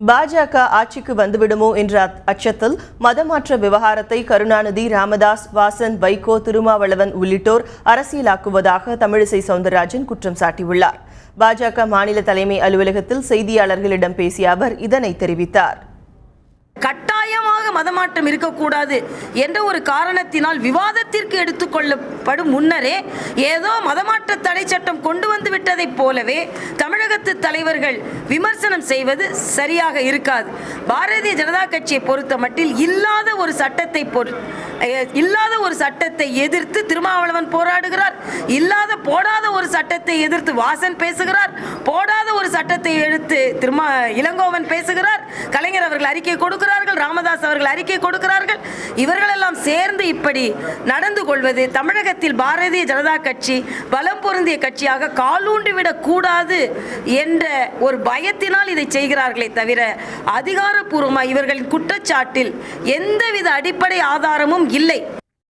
பாஜக ஆட்சிக்கு வந்துவிடுமோ என்ற அச்சத்தில் மதமாற்ற விவகாரத்தை கருணாநிதி, ராமதாஸ், வாசன், வைகோ, திருமாவளவன் உள்ளிட்டோர் அரசியலாக்குவதாக தமிழிசை சவுந்தரராஜன் குற்றம் சாட்டியுள்ளார். பாஜக மாநில தலைமை அலுவலகத்தில் செய்தியாளர்களிடம் பேசிய அவர் இதனை தெரிவித்தார். கட்டாயமாக மதமாற்றம் இருக்கக்கூடாது என்ற ஒரு காரணத்தினால் விவாதத்திற்கு எடுத்துக்கொள்ளப்படும் முன்னரே ஏதோ மதமாற்ற தடை சட்டம் கொண்டு வந்து விட்டதை போலவே தமிழகத்து தலைவர்கள் விமர்சனம் செய்வது சரியாக இருக்காது. பாரதிய ஜனதா கட்சியை பொறுத்த மட்டில் இல்லாத ஒரு சட்டத்தை எதிர்த்து திருமாவளவன் போராடுகிறார், போடாத ஒரு சட்டத்தை எதிர்த்து வாசன் பேசுகிறார், போடாத ஒரு சட்டத்தை எடுத்து இளங்கோவன் பேசுகிறார், கலைஞர் அவர்கள் அறிக்கை கொடுக்கிறார்கள், ராமதாஸ் அவர்கள் அறிக்கை கொடுக்கிறார்கள். இவர்களெல்லாம் சேர்ந்து இப்படி நடந்து கொள்வது தமிழகத்தில் பாரதிய ஜனதா கட்சி பலம் பொருந்திய கட்சியாக காலூண்டிவிடக் கூடாது என்ற ஒரு பயத்தினால் இதை செய்கிறார்களே தவிர அதிகாரப்பூர்வமாக இவர்களின் குற்றச்சாட்டில் எந்தவித அடிப்படை ஆதாரமும் இல்லை.